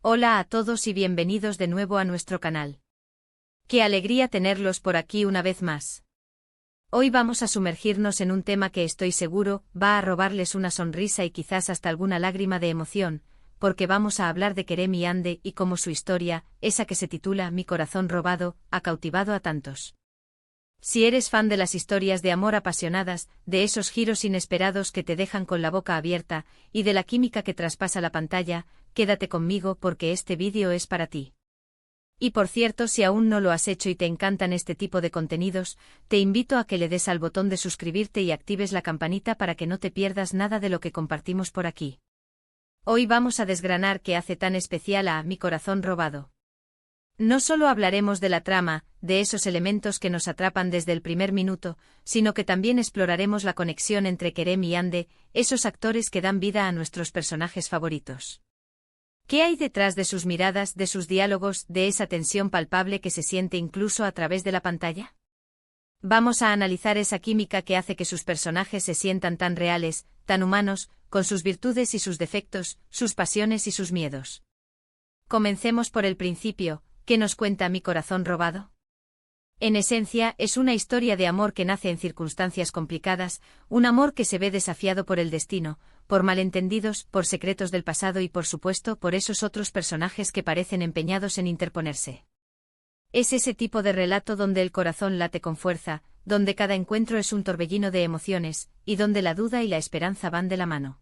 Hola a todos y bienvenidos de nuevo a nuestro canal. Qué alegría tenerlos por aquí una vez más. Hoy vamos a sumergirnos en un tema que estoy seguro va a robarles una sonrisa y quizás hasta alguna lágrima de emoción, porque vamos a hablar de Kerem y Ande y cómo su historia, esa que se titula Mi corazón robado, ha cautivado a tantos. Si eres fan de las historias de amor apasionadas, de esos giros inesperados que te dejan con la boca abierta, y de la química que traspasa la pantalla, quédate conmigo porque este vídeo es para ti. Y por cierto, si aún no lo has hecho y te encantan este tipo de contenidos, te invito a que le des al botón de suscribirte y actives la campanita para que no te pierdas nada de lo que compartimos por aquí. Hoy vamos a desgranar qué hace tan especial a Mi corazón robado. No solo hablaremos de la trama, de esos elementos que nos atrapan desde el primer minuto, sino que también exploraremos la conexión entre Kerem y Ande, esos actores que dan vida a nuestros personajes favoritos. ¿Qué hay detrás de sus miradas, de sus diálogos, de esa tensión palpable que se siente incluso a través de la pantalla? Vamos a analizar esa química que hace que sus personajes se sientan tan reales, tan humanos, con sus virtudes y sus defectos, sus pasiones y sus miedos. Comencemos por el principio. ¿Qué nos cuenta Mi corazón robado? En esencia, es una historia de amor que nace en circunstancias complicadas, un amor que se ve desafiado por el destino, por malentendidos, por secretos del pasado y por supuesto por esos otros personajes que parecen empeñados en interponerse. Es ese tipo de relato donde el corazón late con fuerza, donde cada encuentro es un torbellino de emociones, y donde la duda y la esperanza van de la mano.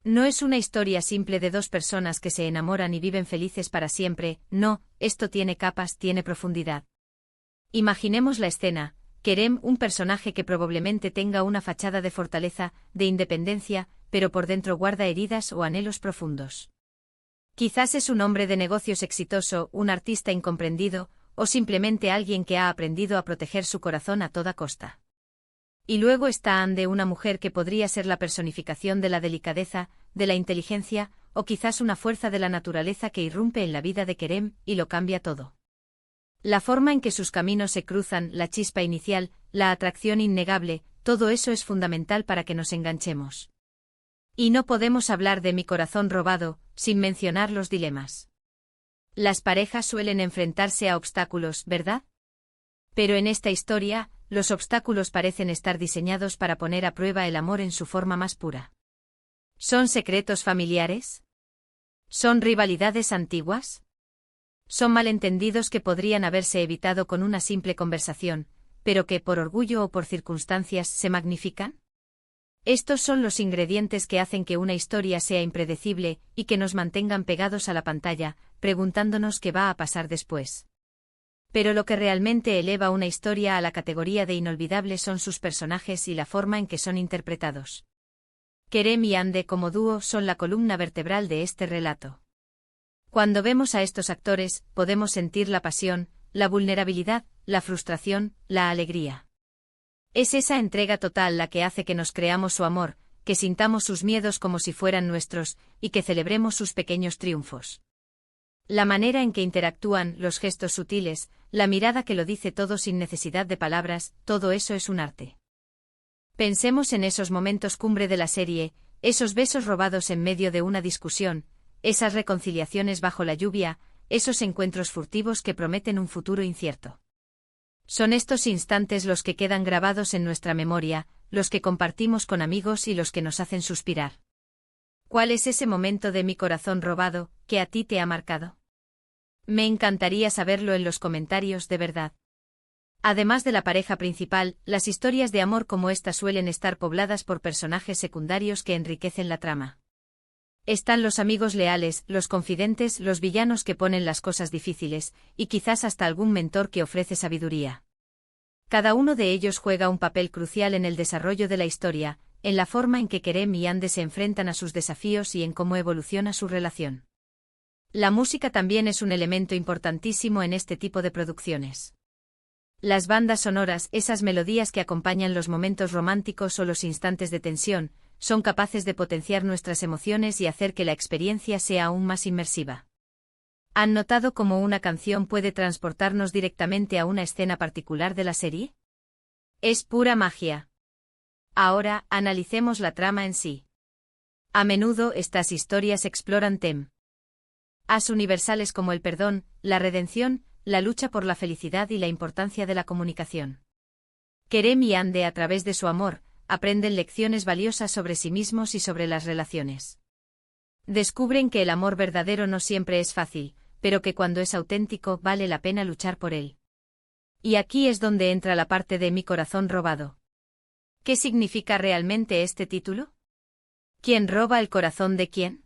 No es una historia simple de dos personas que se enamoran y viven felices para siempre, no, esto tiene capas, tiene profundidad. Imaginemos la escena: Kerem, un personaje que probablemente tenga una fachada de fortaleza, de independencia, pero por dentro guarda heridas o anhelos profundos. Quizás es un hombre de negocios exitoso, un artista incomprendido, o simplemente alguien que ha aprendido a proteger su corazón a toda costa. Y luego está Ande, una mujer que podría ser la personificación de la delicadeza, de la inteligencia, o quizás una fuerza de la naturaleza que irrumpe en la vida de Kerem y lo cambia todo. La forma en que sus caminos se cruzan, la chispa inicial, la atracción innegable, todo eso es fundamental para que nos enganchemos. Y no podemos hablar de Mi corazón robado sin mencionar los dilemas. Las parejas suelen enfrentarse a obstáculos, ¿verdad? Pero en esta historia, los obstáculos parecen estar diseñados para poner a prueba el amor en su forma más pura. ¿Son secretos familiares? ¿Son rivalidades antiguas? ¿Son malentendidos que podrían haberse evitado con una simple conversación, pero que por orgullo o por circunstancias se magnifican? Estos son los ingredientes que hacen que una historia sea impredecible y que nos mantengan pegados a la pantalla, preguntándonos qué va a pasar después. Pero lo que realmente eleva una historia a la categoría de inolvidable son sus personajes y la forma en que son interpretados. Kerem y Ande como dúo son la columna vertebral de este relato. Cuando vemos a estos actores, podemos sentir la pasión, la vulnerabilidad, la frustración, la alegría. Es esa entrega total la que hace que nos creamos su amor, que sintamos sus miedos como si fueran nuestros, y que celebremos sus pequeños triunfos. La manera en que interactúan, los gestos sutiles, la mirada que lo dice todo sin necesidad de palabras, todo eso es un arte. Pensemos en esos momentos cumbre de la serie, esos besos robados en medio de una discusión, esas reconciliaciones bajo la lluvia, esos encuentros furtivos que prometen un futuro incierto. Son estos instantes los que quedan grabados en nuestra memoria, los que compartimos con amigos y los que nos hacen suspirar. ¿Cuál es ese momento de Mi corazón robado que a ti te ha marcado? Me encantaría saberlo en los comentarios, de verdad. Además de la pareja principal, las historias de amor como esta suelen estar pobladas por personajes secundarios que enriquecen la trama. Están los amigos leales, los confidentes, los villanos que ponen las cosas difíciles, y quizás hasta algún mentor que ofrece sabiduría. Cada uno de ellos juega un papel crucial en el desarrollo de la historia, en la forma en que Kerem y Ande se enfrentan a sus desafíos y en cómo evoluciona su relación. La música también es un elemento importantísimo en este tipo de producciones. Las bandas sonoras, esas melodías que acompañan los momentos románticos o los instantes de tensión, son capaces de potenciar nuestras emociones y hacer que la experiencia sea aún más inmersiva. ¿Han notado cómo una canción puede transportarnos directamente a una escena particular de la serie? Es pura magia. Ahora, analicemos la trama en sí. A menudo estas historias exploran As universales como el perdón, la redención, la lucha por la felicidad y la importancia de la comunicación. Kerem y Hande, a través de su amor, aprenden lecciones valiosas sobre sí mismos y sobre las relaciones. Descubren que el amor verdadero no siempre es fácil, pero que cuando es auténtico vale la pena luchar por él. Y aquí es donde entra la parte de Mi corazón robado. ¿Qué significa realmente este título? ¿Quién roba el corazón de quién?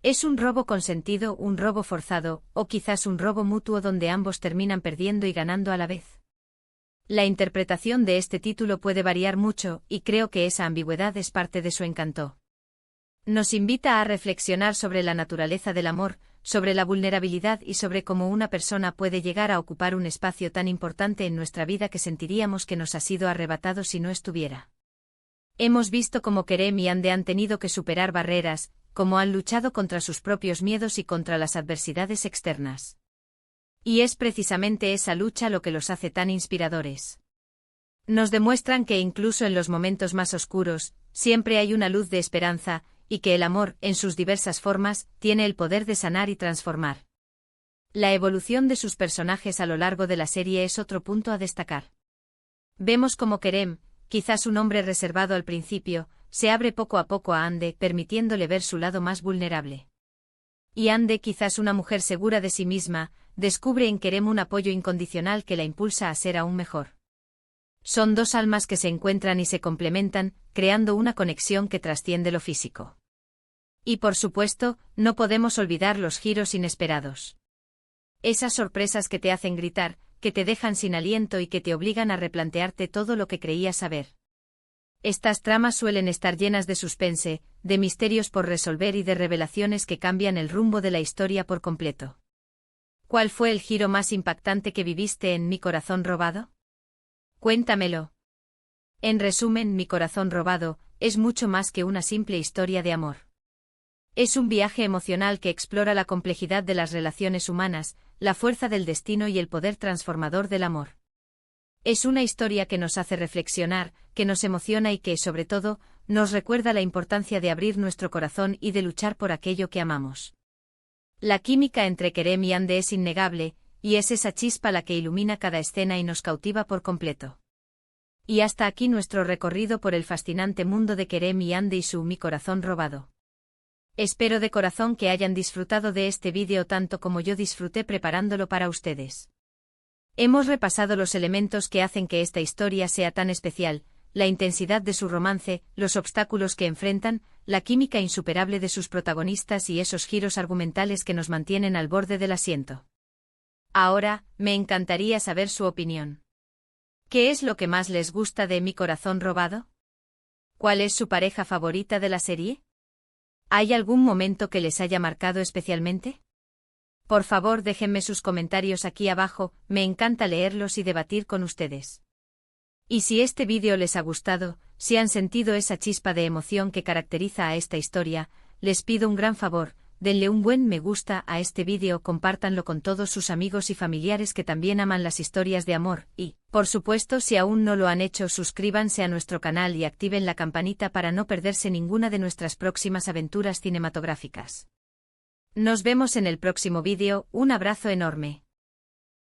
¿Es un robo consentido, un robo forzado, o quizás un robo mutuo donde ambos terminan perdiendo y ganando a la vez? La interpretación de este título puede variar mucho, y creo que esa ambigüedad es parte de su encanto. Nos invita a reflexionar sobre la naturaleza del amor, sobre la vulnerabilidad y sobre cómo una persona puede llegar a ocupar un espacio tan importante en nuestra vida que sentiríamos que nos ha sido arrebatado si no estuviera. Hemos visto cómo Kerem y Hande han tenido que superar barreras, cómo han luchado contra sus propios miedos y contra las adversidades externas. Y es precisamente esa lucha lo que los hace tan inspiradores. Nos demuestran que incluso en los momentos más oscuros, siempre hay una luz de esperanza, y que el amor, en sus diversas formas, tiene el poder de sanar y transformar. La evolución de sus personajes a lo largo de la serie es otro punto a destacar. Vemos cómo Kerem, quizás un hombre reservado al principio, se abre poco a poco a Hande, permitiéndole ver su lado más vulnerable. Y Hande, quizás una mujer segura de sí misma, descubre en Kerem un apoyo incondicional que la impulsa a ser aún mejor. Son dos almas que se encuentran y se complementan, creando una conexión que trasciende lo físico. Y por supuesto, no podemos olvidar los giros inesperados. Esas sorpresas que te hacen gritar, que te dejan sin aliento y que te obligan a replantearte todo lo que creías saber. Estas tramas suelen estar llenas de suspense, de misterios por resolver y de revelaciones que cambian el rumbo de la historia por completo. ¿Cuál fue el giro más impactante que viviste en Mi corazón robado? Cuéntamelo. En resumen, Mi corazón robado es mucho más que una simple historia de amor. Es un viaje emocional que explora la complejidad de las relaciones humanas, la fuerza del destino y el poder transformador del amor. Es una historia que nos hace reflexionar, que nos emociona y que, sobre todo, nos recuerda la importancia de abrir nuestro corazón y de luchar por aquello que amamos. La química entre Kerem y Hande es innegable, y es esa chispa la que ilumina cada escena y nos cautiva por completo. Y hasta aquí nuestro recorrido por el fascinante mundo de Kerem y Hande y su Mi corazón robado. Espero de corazón que hayan disfrutado de este vídeo tanto como yo disfruté preparándolo para ustedes. Hemos repasado los elementos que hacen que esta historia sea tan especial, la intensidad de su romance, los obstáculos que enfrentan, la química insuperable de sus protagonistas y esos giros argumentales que nos mantienen al borde del asiento. Ahora, me encantaría saber su opinión. ¿Qué es lo que más les gusta de Mi corazón robado? ¿Cuál es su pareja favorita de la serie? ¿Hay algún momento que les haya marcado especialmente? Por favor, déjenme sus comentarios aquí abajo, me encanta leerlos y debatir con ustedes. Y si este vídeo les ha gustado, si han sentido esa chispa de emoción que caracteriza a esta historia, les pido un gran favor, denle un buen me gusta a este vídeo, compártanlo con todos sus amigos y familiares que también aman las historias de amor, y, por supuesto, si aún no lo han hecho, suscríbanse a nuestro canal y activen la campanita para no perderse ninguna de nuestras próximas aventuras cinematográficas. Nos vemos en el próximo vídeo, un abrazo enorme.